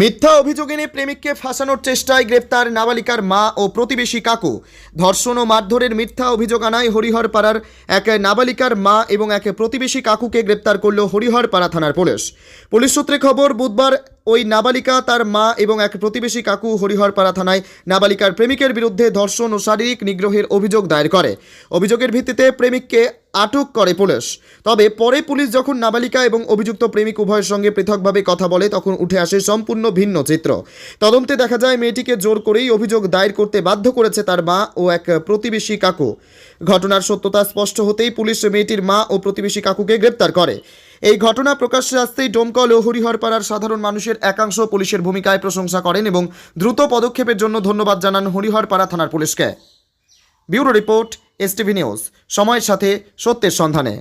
মিথ্যা অভিযোগ এনে প্রেমিককে ফাঁসানোর চেষ্টায় গ্রেপ্তার নাবালিকার মা ও প্রতিবেশী কাকু। ধর্ষণ ও মারধরের মিথ্যা অভিযোগ আনায় হরিহরপাড়ার এক নাবালিকার মা এবং এক প্রতিবেশী কাকুকে গ্রেপ্তার করল হরিহরপাড়া থানার পুলিশ। পুলিশ সূত্রে খবর, বুধবার ওই নাবালিকা, তার মা এবং এক প্রতিবেশী কাকু হরিহরপাড়া থানায় নাবালিকার প্রেমিকের বিরুদ্ধে ধর্ষণ ও শারীরিক নিগ্রহের অভিযোগ দায়ের করে। অভিযোগের ভিত্তিতে প্রেমিককে আটক করে পুলিশ। তবে পরে পুলিশ যখন নাবালিকা এবং অভিযুক্ত প্রেমিক উভয়ের সঙ্গে পৃথকভাবে কথা বলে, তখন উঠে আসে সম্পূর্ণ ভিন্ন চিত্র। তদন্তে দেখা যায় মেয়েটিকে জোর করেই অভিযোগ দায়ের করতে বাধ্য করেছে তার মা ও এক প্রতিবেশী কাকু। ঘটনার সত্যতা স্পষ্ট হতেই পুলিশ মেয়েটির মা ও প্রতিবেশী কাকুকে গ্রেপ্তার করে। এই ঘটনা প্রকাশ্যে আসতেই ডোমকল ও হরিহরপাড়ার সাধারণ মানুষের একাংশ পুলিশের ভূমিকায় প্রশংসা করেন এবং দ্রুত পদক্ষেপের জন্য ধন্যবাদ জানান হরিহরপাড়া থানার পুলিশকে। ব্যুরো রিপোর্ট, এসটিভি নিউজ, সময়ের সাথে সত্যের সন্ধানে।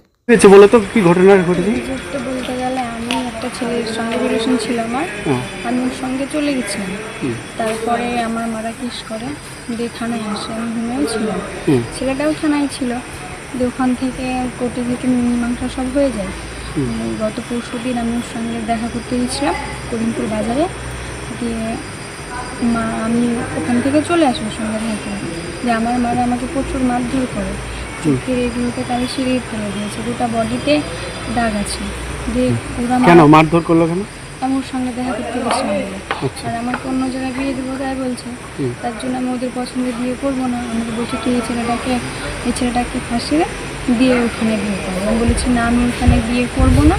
বলে তো কি ঘটনা ঘটেছে? তো বলতে গেলে আমি একটা ছেলের সঙ্গে রিলেশন ছিল আমার, আমি ওর সঙ্গে চলে গেছিলাম। তারপরে আমার মারা কেস করে দিয়ে থানায় আসে, আমি ঘুমেও ছিলাম, ছেলেটাও থানায় ছিল। দিয়ে ওখান থেকে কোর্টে থেকে মীমাংসা সব হয়ে যায়। গত পরশু দিন আমি ওর সঙ্গে দেখা করতে গেছিলাম করিমপুর বাজারে। দিয়ে আমি ওখান থেকে চলে আসি ওর সঙ্গে দেখা করে। যে আমার মারা আমাকে প্রচুর মারধর করে, চোখের এগুলোতে তারা সিঁড়িয়ে ফেলে দিয়েছে, গোটা বডিতে দাগ আছে। দিয়ে ওরা কেন মারধর করলো কেন? আমি ওর সঙ্গে দেখা করতে গেছিলাম বলে। আর আমাকে অন্য জায়গায় বিয়ে দেবো তাই বলছে, তার জন্য আমি ওদের পছন্দের বিয়ে করবো না। আমাকে বলছে কি এই ছেলেটাকে ফাঁসিয়ে দিয়ে ওখানে বিয়ে করবো। আমি বলেছি না, আমি ওখানে বিয়ে করবো না।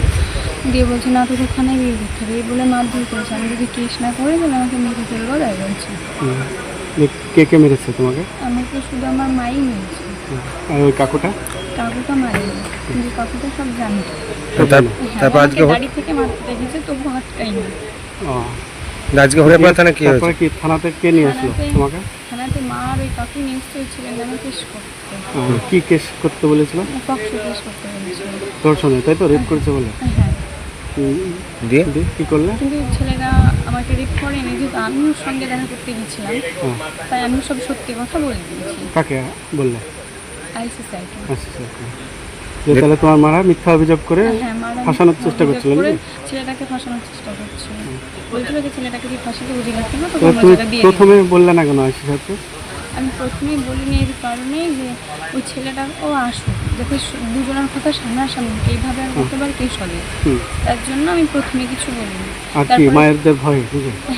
দিয়ে বলছে না, তোকে ওখানে বিয়ে করতে হবে, এই বলে মারধর করেছে। আমি যদি কেস না করে তাহলে আমাকে মেরে ফেলবো তাই বলছে। কে কে মেরেছে তোমাকে? আমাকে শুধু আমার মাই মেরেছে। আর ওই কাকুটা মারেনি, কিন্তু কাকুটা সব জানতো। তারপর আজকে গাড়ি থেকে মারতে দেখেছে, তবু আটকাইনি। আজকে হরিহরপাড়া থানা কি হয়েছে? তারপরে কি থানাতে কে নিয়ে আসলো তোমাকে? থানাতে মা আর ওই কাকু নিয়ে এসেছিলেন আমি কেস করতে। কি কেস করতে বলেছিল? পক্ষ কেস করতে বলেছিল। ধর্ষণে, তাই তো? রেপ করেছে বলে? হ্যাঁ। দিয়ে কি করলে? কিন্তু ছেলেরা আমাকে রেপ করেনি, যেহেতু আমি ওর সঙ্গে দেখা করতে গেছিলাম, তাই আমি সব সত্যি কথা বলে দিয়েছি। কাকে বললে? আইসি স্যারকে। তাহলে তোমার মারা মিথ্যা অভিযোগ করে ফাঁসানোর চেষ্টা করছিল? ছেলেটাকে ফাঁসানোর চেষ্টা করছিল, বলছিল যে ছেলেটাকে যদি ফাঁসিতে বুঝে রাখতে না তো প্রথমে বললে না কেন আইসি স্যারকে? আমি প্রথমেই বলিনি এর কারণেই যে ওই ছেলেটা ও আসুক, যাতে দুজনের কথা সামনাসামনি এইভাবে আর গতবার কেস হবে, তার জন্য আমি প্রথমে কিছু বলিনি। আর কি মায়েরদের ভয়?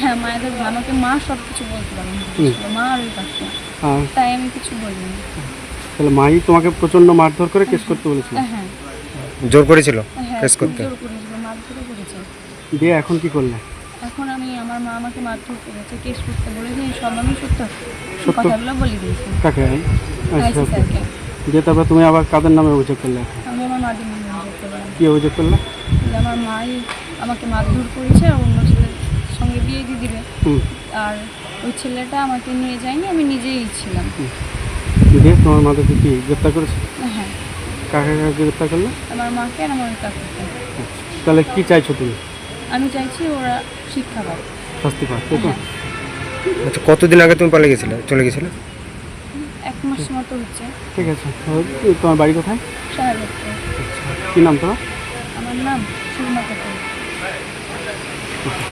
হ্যাঁ, মায়েদের ভয়। আমাকে মা সব কিছু বলতে পারেন, মা আর ওই কাকু, তাই আমি কিছু বলিনি। তাহলে মাই তোমাকে প্রচন্ড মারধর করে কেস করতে বলেছিল? হ্যাঁ, জোর করেছিল কেস করতে? জোর করেছিল, মারধরও করেছে। দিয়ে এখন কি করলে? এখন আমার মা আমাকে মারধর করেছে, কেস করতে বলেছে, সব আমি সত্য কথাগুলো বলে দিয়েছি। কাকে? আইসি স্যারকে। দিয়ে তারপর তুমি আবার কাদের নামে অভিযোগ করলে? আমি আমার মাদের নামে অভিযোগ করলাম। কি অভিযোগ করলে? যে আমার মাই আমাকে মারধর করেছে আর অন্য ছেলের সঙ্গে বিয়ে দিয়ে দিবে, আর ওই ছেলেটা আমাকে নিয়ে যায়নি, আমি নিজেই ছিলাম। দিয়ে তোমার মাদেরকে কি গ্রেপ্তার করেছে? হ্যাঁ। কাকে গ্রেপ্তার করলে? আমার মাকে আর আমার কাকুকে। তাহলে কি চাইছো তুমি? আমি চাইছি ওরা শিক্ষা পায়, শাস্তি পায়, তাই তো? আচ্ছা, কতদিন আগে তুমি চলে গেছিলে? 1 মাস মতো হচ্ছে। ঠিক আছে। তোমার বাড়ি কোথায়? শাহজাদপুর। কী নাম তোমার? আমার নাম সুরমা কাপুর।